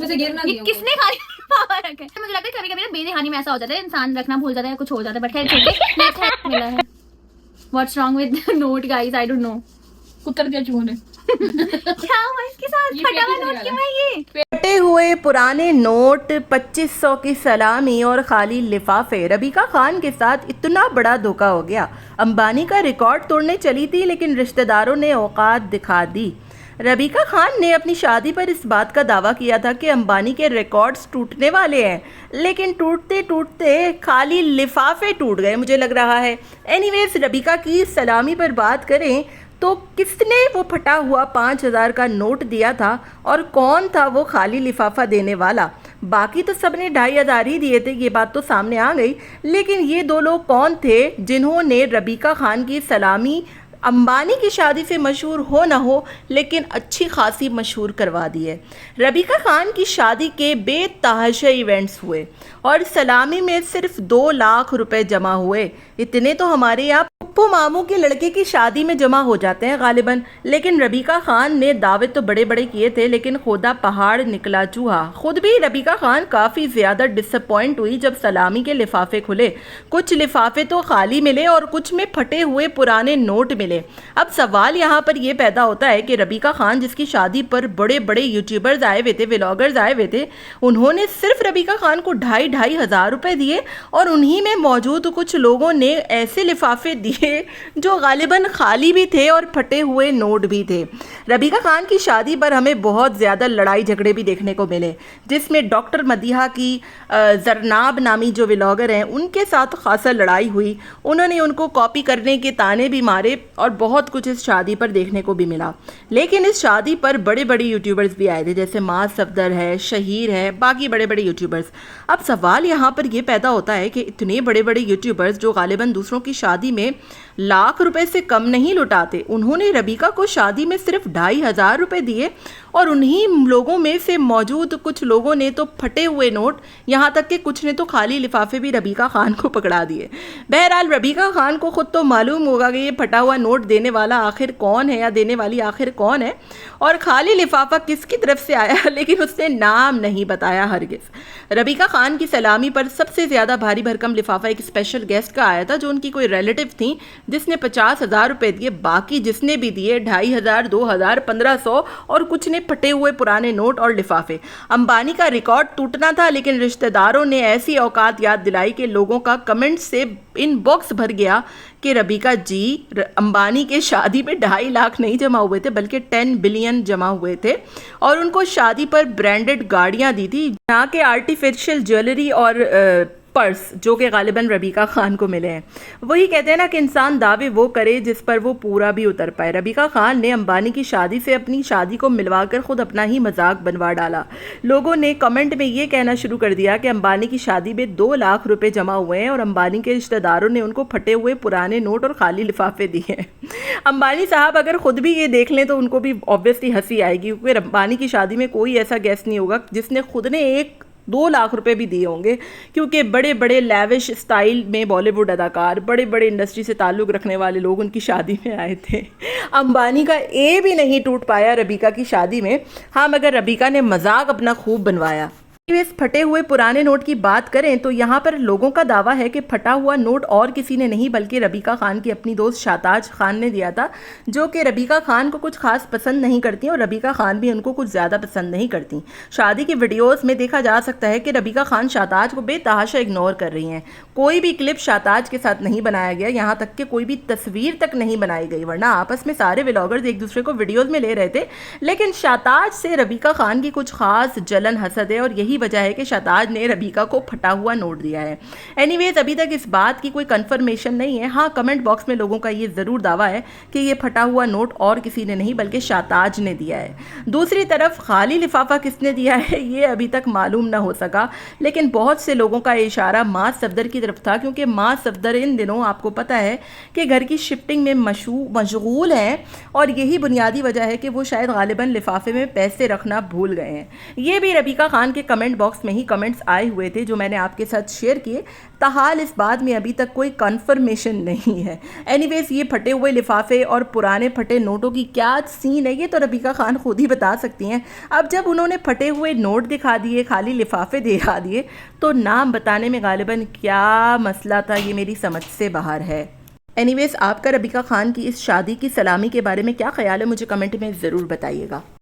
इसमें से गिर ना ये किसने खाली लिफाफा रखा है? मुझे लगता है कभी कभी ना बेध्यानी में ऐसा हो जाता है, इंसान रखना भूल जाता है, कुछ हो जाता है, बट खैर ठीक है। मिला है। What's wrong with note guys, I don't know. कुतर दिया चूहों ने। क्या हुआ इसके साथ? फटा हुआ नोट क्यों है ये? फटे हुए पुराने नोट, 2500 की सलामी और खाली लिफाफे। रबीका खान के साथ इतना बड़ा धोखा हो गया। अंबानी का रिकॉर्ड तोड़ने चली थी लेकिन रिश्तेदारों ने औकात दिखा दी। रबीका खान ने अपनी शादी पर इस बात का दावा किया था कि अंबानी के रिकॉर्ड्स टूटने वाले हैं, लेकिन टूटते टूटते खाली लिफाफे टूट गए मुझे लग रहा है। एनीवेज, रबीका की सलामी पर बात करें तो किसने वो फटा हुआ 5000 का नोट दिया था और कौन था वो खाली लिफाफा देने वाला? बाकी तो सबने 2500 ही दिए थे, ये बात तो सामने आ गई। लेकिन ये दो लोग कौन थे जिन्होंने रबीका खान की सलामी अंबानी की शादी से मशहूर हो ना हो लेकिन अच्छी खासी मशहूर करवा दी है? रबीका खान की शादी के बेतहाशा इवेंट्स हुए और सलामी में सिर्फ 2 लाख रुपए जमा हुए। इतने तो हमारे यहाँ पप्पू मामू के लड़के की शादी में जमा हो जाते हैं गालिबन। लेकिन रबीका खान ने दावे तो बड़े बड़े किए थे लेकिन खुदा पहाड़ निकला चूहा। खुद भी रबीका खान काफ़ी ज़्यादा डिसअपॉइंट हुई जब सलामी के लिफाफे खुले। कुछ लिफाफे तो खाली मिले और कुछ में फटे हुए पुराने नोट मिले। अब सवाल यहाँ पर यह पैदा होता है कि रबीका खान जिसकी शादी पर बड़े बड़े यूट्यूबर्स आए हुए थे, व्लॉगर्स आए हुए थे, उन्होंने सिर्फ रबीका खान को 2,500 रुपये दिए और उन्हीं में मौजूद कुछ लोगों ने ऐसे लिफाफे दिए जो गालिबन खाली भी थे और फटे हुए नोट भी थे। रबीका खान की शादी पर हमें बहुत ज़्यादा लड़ाई झगड़े भी देखने को मिले, जिसमें डॉक्टर मदीहा की जरनाब नामी जो व्लॉगर हैं उनके साथ खासा लड़ाई हुई। उन्होंने उनको कॉपी करने के ताने भी मारे और बहुत कुछ इस शादी पर देखने को भी मिला। लेकिन इस शादी पर बड़े बड़े यूट्यूबर्स भी आए थे, जैसे माज सफदर है, शहीर है, बाकी बड़े बड़े यूट्यूबर्स। अब सवाल यहाँ पर यह पैदा होता है कि इतने बड़े बड़े यूट्यूबर्स जो गालिबन दूसरों की शादी में लाख रुपए से कम नहीं लुटाते, उन्होंने रबीका को शादी में सिर्फ 2,500 रुपये दिए और उन्हीं लोगों में से मौजूद कुछ लोगों ने तो फटे हुए नोट, यहाँ तक कि कुछ ने तो खाली लिफाफे भी रबीका खान को पकड़ा दिए। बहरहाल रबीका खान को खुद तो मालूम होगा कि ये फटा हुआ नोट देने वाला आखिर कौन है या देने वाली आखिर कौन है और खाली लिफाफा किसकी तरफ से आया, लेकिन उसने नाम नहीं बताया हरगिज़। रबीका खान की सलामी पर सबसे ज़्यादा भारी भरकम लिफाफा एक स्पेशल गेस्ट का आया था जो उनकी कोई रिलेटिव थी, जिसने 50,000 रुपये दिए। बाकी जिसने भी दिए 2,500, 2,000, 1,500 और कुछ ने फटे हुए पुराने नोट और लिफाफे। अंबानी का रिकॉर्ड टूटना था लेकिन रिश्तेदारों ने ऐसी औकात याद दिलाई कि लोगों का कमेंट से इनबॉक्स भर गया कि रबीका जी, अंबानी के शादी में 2.5 लाख नहीं जमा हुए थे बल्कि 10 बिलियन जमा हुए थे और उनको शादी पर ब्रांडेड गाड़ियां दी थी, जहाँ के आर्टिफिशियल ज्वेलरी और पर्स जो कि गालिबन रबीका खान को मिले हैं। वही कहते हैं ना कि इंसान दावे वो करे जिस पर वो पूरा भी उतर पाए। रबीका खान ने अंबानी की शादी से अपनी शादी को मिलवाकर खुद अपना ही मजाक बनवा डाला। लोगों ने कमेंट में ये कहना शुरू कर दिया कि अंबानी की शादी में 2 लाख रुपए जमा हुए हैं और अंबानी के रिश्तेदारों ने उनको फटे हुए पुराने नोट और खाली लिफाफे दिए हैं। अंबानी साहब अगर खुद भी ये देख लें तो उनको भी ऑब्वियसली हंसी आएगी, क्योंकि अंबानी की शादी में कोई ऐसा गेस्ट नहीं होगा जिसने खुद ने 1-2 लाख रुपए भी दिए होंगे, क्योंकि बड़े बड़े लैविश स्टाइल में बॉलीवुड अदाकार, बड़े बड़े इंडस्ट्री से ताल्लुक़ रखने वाले लोग उनकी शादी में आए थे। अंबानी का ए भी नहीं टूट पाया रबीका की शादी में। हाँ, मगर रबीका ने मजाक अपना खूब बनवाया। इस फटे हुए पुराने नोट की बात करें तो यहाँ पर लोगों का दावा है कि फटा हुआ नोट और किसी ने नहीं बल्कि रबीका खान की अपनी दोस्त शाताज खान ने दिया था, जो कि रबीका खान को कुछ खास पसंद नहीं करती और रबीका खान भी उनको कुछ ज़्यादा पसंद नहीं करती। शादी की वीडियोस में देखा जा सकता है कि रबीका खान शाताज को बेतहाशा इग्नोर कर रही हैं। कोई भी क्लिप शाताज के साथ नहीं बनाया गया, यहाँ तक कि कोई भी तस्वीर तक नहीं बनाई गई, वरना आपस में सारे व्लॉगर्स एक दूसरे को वीडियोज़ में ले रहे थे। लेकिन शाताज से रबीका खान की कुछ खास जलन हसद है और यही वजह है कि शाताज ने रबीका को फटा हुआ नोट दिया है। एनीवेज, अभी तक इस बात की कोई कंफर्मेशन नहीं है। हाँ, कमेंट बॉक्स में लोगों का ये ज़रूर दावा है कि ये फटा हुआ नोट और किसी ने नहीं बल्कि शाताज ने दिया है। दूसरी तरफ खाली लिफाफा किसने दिया है ये अभी तक मालूम ना हो सका, लेकिन बहुत से लोगों का इशारा माज सफदर की तरफ था, क्योंकि माज सफदर इन दिनों आपको पता है कि घर की शिफ्टिंग में मशगूल हैं और यही बुनियादी वजह है कि वो शायद गालिबन लिफाफे में पैसे रखना भूल गए हैं। ये भी रबीका खान के कमेंट कमेंट बॉक्स में ही कमेंट्स आए हुए थे जो मैंने आपके साथ शेयर किए। ताहाल इस बात में अभी तक कोई कंफर्मेशन नहीं है। एनीवेज, ये फटे हुए लिफाफे और पुराने फटे नोटों की क्या सीन है ये तो रबीका खान खुद ही बता सकती हैं। अब जब उन्होंने फटे हुए नोट दिखा दिए, खाली लिफाफे दिखा दिए, तो नाम बताने में गालिबन क्या मसला था ये मेरी समझ से बाहर है। एनीवेज, आपका रबीका खान की इस शादी की सलामी के बारे में क्या ख्याल है मुझे कमेंट में ज़रूर बताइएगा।